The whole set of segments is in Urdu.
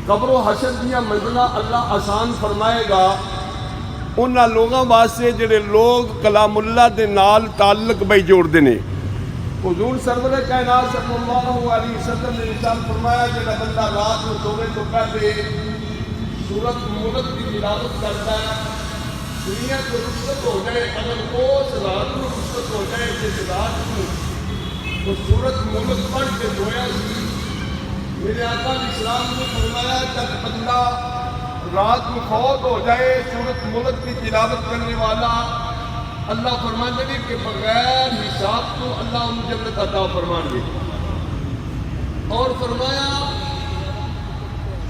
قبر و حشر دیا منزلہ اللہ آسان فرمائے گا انہاں لوگاں واسطے جڑے لوگ کلام اللہ دے نال تعلق بھائی جوڑ دینے. حضور سرور کائنات صلی اللہ علیہ وسلم نے ارشاد فرمایا جڑا بندہ رات کو سونے تو پہلے سورۃ ملک کی تلاوت کرتا ہے دنیا کو رخصت ہو جائے. اگر اس رات کو رخصت ہو جائے جس رات کو وہ سورۃ ملک پڑھ کے دھویا سی. میرے آقا علیہ السلام نے فرمایا جب بندہ رات کو فوت ہو جائے سورۃ ملک کی تلاوت کرنے والا اللہ فرماتے ہیں کہ بغیر حساب تو اللہ ان جنت عطا فرمان گے. اور فرمایا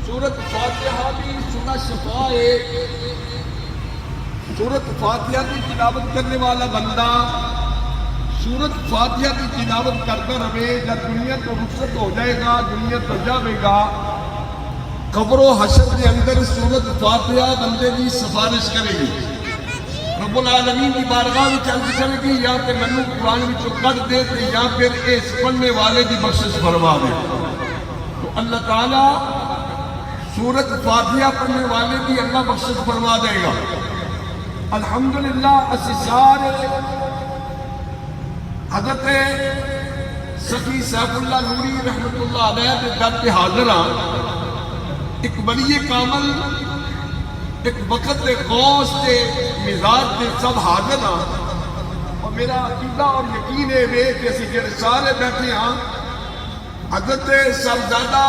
سورۃ فاتحہ بھی سنا شفا ہے. سورۃ فاتحہ کی تلاوت کرنے والا بندہ سورۃ فاتحہ کی تلاوت کرتا رہے جب دنیا تو رخصت ہو جائے گا دنیا تو جاوے گا قبر و حشر کے اندر سورۃ فاتحہ بندے کی سفارش کرے گی. رب العالمین کی بارگاہ میں چل کرے گی یا کہ منو قرآن میں کر دے یا پھر اس پڑھنے والے کی بخشش فرما دے. تو اللہ تعالیٰ سورۃ فاتحہ پڑھنے والے کی اللہ بخشش فرما دے گا. الحمدللہ اسی سارے حضرت سخی سیف اللہ نوری رحمت اللہ علیہ کے در پہ حاضر ہاں. ایک ولی کامل ایک وقت دے غوث دے مزاج دے سب حاضر ہاں. اور میرا عقیدہ اور یقین ہے کہ اسی جڑے سارے بیٹھے ہاں حضرت صاحبزادہ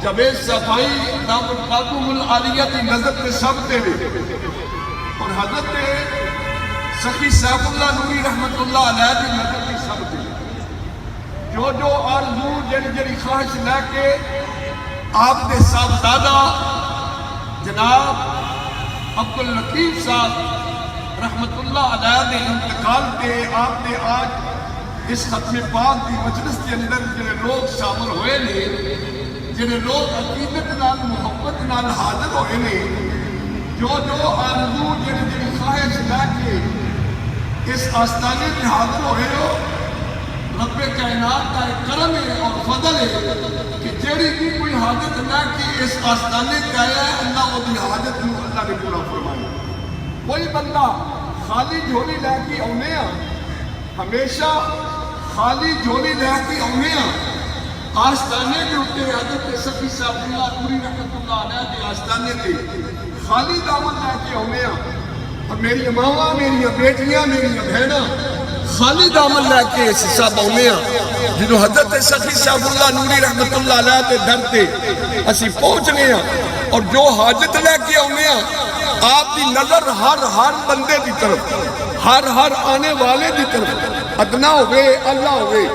جاوید صفائی نام القادم العالیہ کی نظر کے سب دے اور حضرت سخی سیف اللہ نوری رحمت اللہ علیہ کی نظر کی سب دے. جو آرزو جڑی خواہش لے کے آپ نے صاحبزادہ جناب عبداللطیف صاحب رحمت اللہ علیہ نے انتقال کے آپ نے آج اس ختم پاک کی مجلس کے اندر جنہیں لوگ شامل ہوئے نے جنہیں لوگ عقیدت نال محبت نال حاضر ہوئے نے جو آرزو جڑی خواہش لے کے اس آستانے میں حاضر ہوئے ہو رب کائنات کا ایک کرم ہے اور فضل ہے کہ جیڑی بھی کوئی حاجت نہ کی اس آستانے کا ہے اللہ وہ بھی حاجت میں اللہ نے پورا فرمایا. کوئی بندہ خالی جھولی لے کے آنے ہمیشہ خالی جھولی لے کے آنے آستانے کے اوپر حضرت سخی صاحب اللہ نوری رحمت اللہ علیہ کے آستانے کے خالی دامن لے کے آنے اور میری ماواں میری بیٹیاں میری بہناں خالی دامن لے کے اس حساب آنے جنہوں حضرت سخی صاحب اللہ نوری رحمت اللہ علیہ کے در تے اسی پہنچنے ہیں اور جو حاجت لے کے آنے آپ کی نظر ہر بندے کی طرف ہر آنے والے کی طرف ادنا ہوئے اللہ ہوئے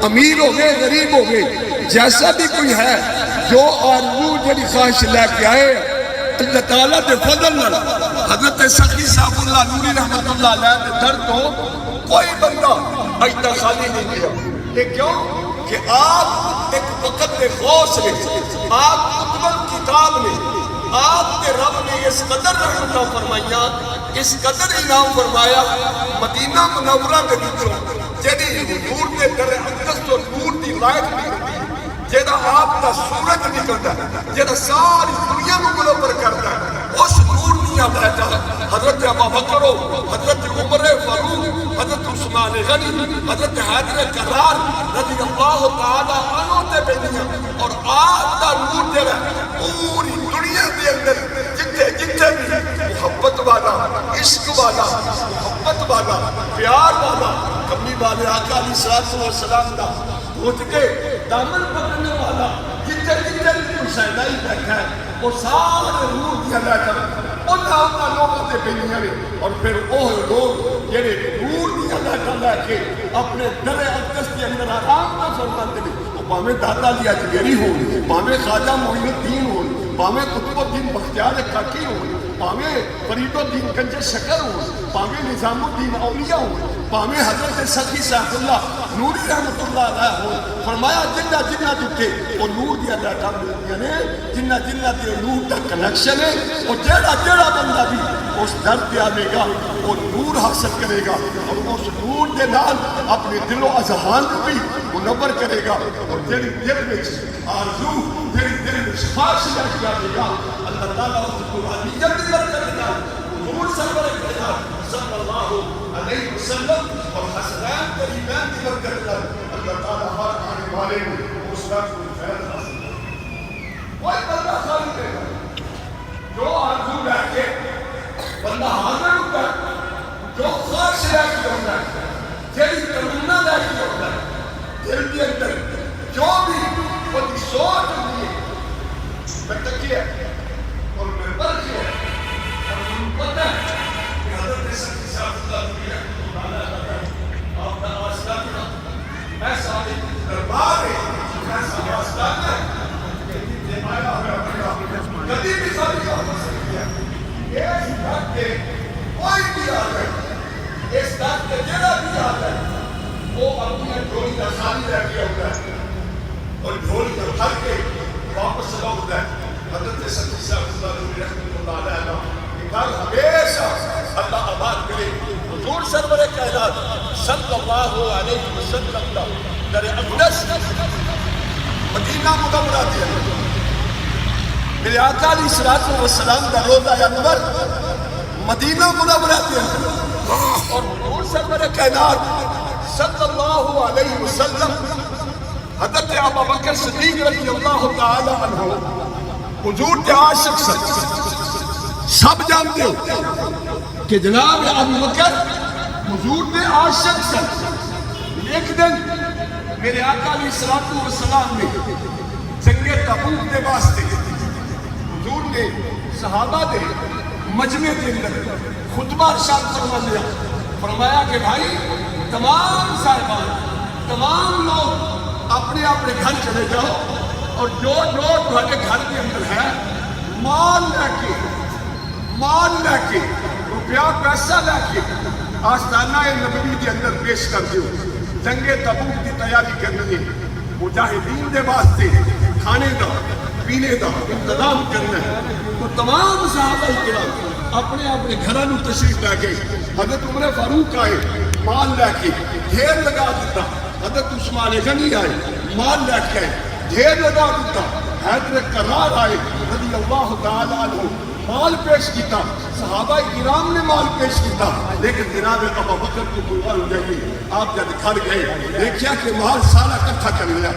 امیر ہوئے غریب ہوئے جیسا بھی کوئی ہے جو آرزو جڑی خواہش لے کے آئے اللہ تعالیٰ کے فضل نہ حضرت سخی صاحب اللہ نوری رحمت اللہ علیہ کے در تو کوئی بندہ اج تک خالی نہیں کیا. یہ کیوں کہ آپ ایک وقت کے غوث نے آپ قطب کتاب نے آپ کے رب نے اس قدر رحمتہ فرمائیا اس قدر انعام فرمایا مدینہ منورہ کے بچوں جیدی حضور کے در اقدس و نور دی لائق نکلتی جیدہ آپ کا سورج نکلتا ہے جیدہ ساری دنیا کو منور کرتا ہے اس نور دیا بیٹا حضرت ابا بکر حضرت عمر فاروق حضرت عثمان غنی حضرت حیدر کرار رضی اللہ تعالیٰ عنہ تے بیدیاں اور آپ کا نور دے رہا پوری دنیا دے اندر جتے بھی محبت والا عشق والا محبت والا پیار والا کمی والے آقا علیہ السلام دا اٹھ کے دامن پکڑنے والا جتے بھی حسینائی بیٹھا ہے وہ سارے نور دیا لے کر انہاں لوگوں سے بیدیاں نے اور پھر وہ لوگ جنہیں نور دیا لے کر لے کے اپنے در اقدس کے اندر آرام کا فرماتے ہیں وہ پاہمیں داتا لیا جگری ہو پاہمیں خواجہ معین الدین ہو پاہمیں قطب الدین بختیار کاکی ہو پاہمیں فرید الدین گنج شکر ہو پاہمیں نظام الدین اولیاء ہو پاہمیں حضرت سخی صاحب اللہ نوری رحمت اللہ علیہ ہو فرمایا جنہ جتے وہ نور دیا جاتا یعنی جنہ دے نور دا کنیکشن ہے اور جیڑا بندہ بھی اس در پہ آئے گا وہ نور حاصل کرے گا اور اس نور کے نال اپنے دل و اذہان کو بھی منور کرے گا اور تیری دل میں آرزو تیری دل میں خواہش لے کے آئے گا اللہ تعالیٰ اس قرآنیت بھی کرے گا حضور صلی اللہ علیہ وسلم اور حسنین قریبین کی برکت کر اللہ تعالیٰ ہر آنے والے کو اس وقت کو فیض حاصل کرے کوئی بندہ خالی دے گا جو آرزو لے کے بندہ حاضر ہوتا ہے جو خواہش لے کے ہوتا ہے تیری تمنا لے کے ہوتا ہے دل کے اندر جو بھی وہ سوچ ہوتی ہے میں تکیہ اور میں برخ ہے اور من پتہ ہے کہ حضرت سکی صاحب اللہ آپ کا آسلہ کیا میں صاحب دربار ہے میں صاحب آسلہ ہے کبھی بھی سب کا ہو سکتی ہے اس بات کے کوئی بھی آ گئے اس بات کے جگہ بھی آ گئے وہ اپنی جھولی کا خالی رہ گیا ہوتا ہے اور جھولی کا بھر کے واپس لوٹتا ہے حضرت سکی صاحب اللہ علیہ کہ گھر ہمیشہ اللہ آباد کرے حضور سرور کائنات صلی اللہ علیہ وسلم کا در اقدس مدینہ منورہ دیا میرے آقا علیہ الصلوۃ والسلام کا روضہ انور مدینہ منورہ دیا اور حضور سرور کائنات صلی اللہ علیہ وسلم حضرت ابو بکر صدیق رضی اللہ تعالی عنہ حضور کے عاشق سب جانتے ہو کہ جناب ابو بکر حضور کے عاشق سن ایک دن میرے آقا علیہ الصلوۃ والسلام نے جنگ تبوک کے واسطے حضور نے صحابہ دے مجمع کے اندر خطبہ ارشاد فرما دیا فرمایا کہ بھائی تمام صاحبان تمام لوگ اپنے اپنے گھر چلے جاؤ اور جو تمہارے گھر کے اندر ہے مال لے کے روپیہ پیسہ لے کے آستانہ نبوی کے اندر پیش کر دیو جنگ تبوک کی تیاری کرنی ہے مجاہدین دے واسطے کھانے دا پینے دا انتظام کرنا ہے تو تمام صحابہ کرام اپنے اپنے گھروں تشریف لے گئے حضرت عمر فاروق آئے مال لے کے ڈھیر لگا دیتا حضرت عثمان غنی آئے مال لے کے ڈھیر لگا دیتا حیدر کرار آئے رضی اللہ تعالیٰ عنہ مال پیش کیتا صحابہ کرام نے مال پیش کیتا لیکن جناب ابو بکر کو قربان ہو جائے آپ جب گھر گئے دیکھیا کہ مال سارا اکٹھا کر لیا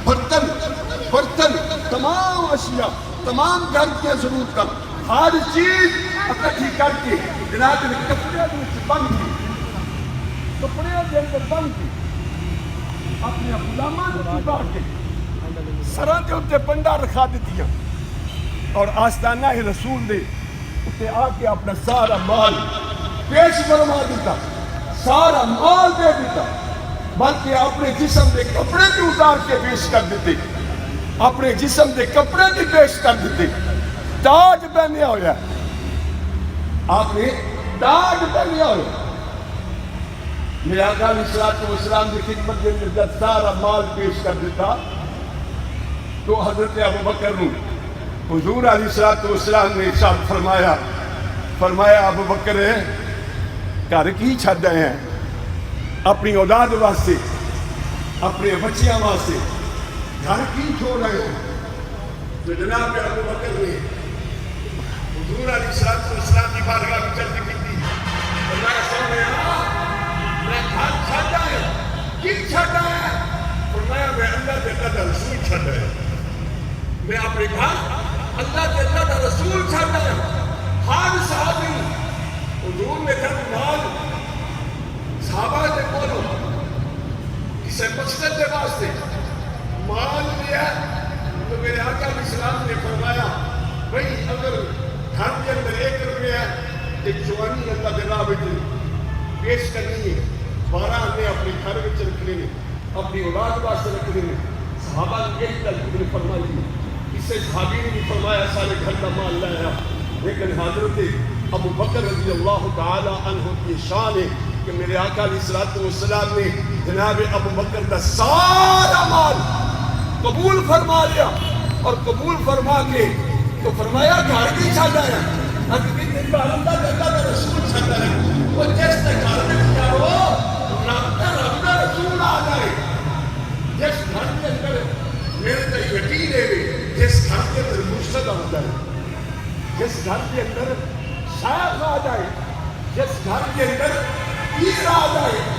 برتن تمام اشیاء تمام گھر کی ضرورت کا ہر چیز اکٹھی کر کے جناب نے کپڑے بند کی اپنے غلاماں کو چھپا کے سراں کے اوپر پنڈا رکھا دیتی اور آستانہ رسول نے اسے آ کے اپنا سارا مال پیش فرما دیتا سارا مال دے دیتا بلکہ اپنے جسم کے کپڑے بھی اتار کے پیش کر دیتے اپنے جسم کے کپڑے بھی پیش کر دیتے تاج پہنیا ہوا آپ نے تاج پہنیا ہوا میرے آقا علیہ الصلوۃ والسلام کی خدمت کے اندر جب سارا مال پیش کر دیتا تو حضرت ابو بکر نے حضور علیہ الصلوۃ والسلام نے ارشاد فرمایا ابو بکر گھر کی چھڈ آئے ہیں اپنی اولاد واسطے اپنے بچیاں واسطے گھر کی چھوڑ رہے ہیں تو جناب ابو بکر نے حضور علیہ الصلوۃ والسلام کی بارگاہ میں چلتے کی فرمایا سونے میں گھر چھڈ آیا کی چھڈ آیا فرمایا میں اللہ کے اللہ کا رسول چھڈ آیا میں اپنے گھر اللہ کے اللہ کا رسول چھڈ آیا ہر صحابی حضور نے جب مال صحابہ کے کولوں کسی مقصد کے واسطے مال لیا تو میرے آقا علیہ السلام نے فرمایا بھئی اگر گھر کے اندر 1 روپیہ ایک جوانی اللہ کے راہ میں پیش کرنی ہے 12 نے اپنے گھر میں رکھنے میں اپنی اولاد واسطے رکھنے میں صحابہ نے یہی تلقین نے فرمائی اس سے صحابی نے بھی فرمایا سارے گھر کا مال لایا لیکن حضرت ابو بکر رضی اللہ تعالی عنہ کی شان ہے کہ میرے آقا علیہ الصلوۃ والسلام نے جناب ابو بکر کا سارا مال قبول فرما لیا اور قبول فرما کے تو فرمایا گھر کی چھڈ آیا اللہ کا رسول سکتا ہے وہ جس نے گھر میں جاؤ رب کا رسول آ جائے جس گھر کے اندر میرے تو یقین ہے جس گھر کے اندر مرشد آ جائے جس گھر کے اندر شیخ آ جائے جس گھر کے اندر پیر آ جائے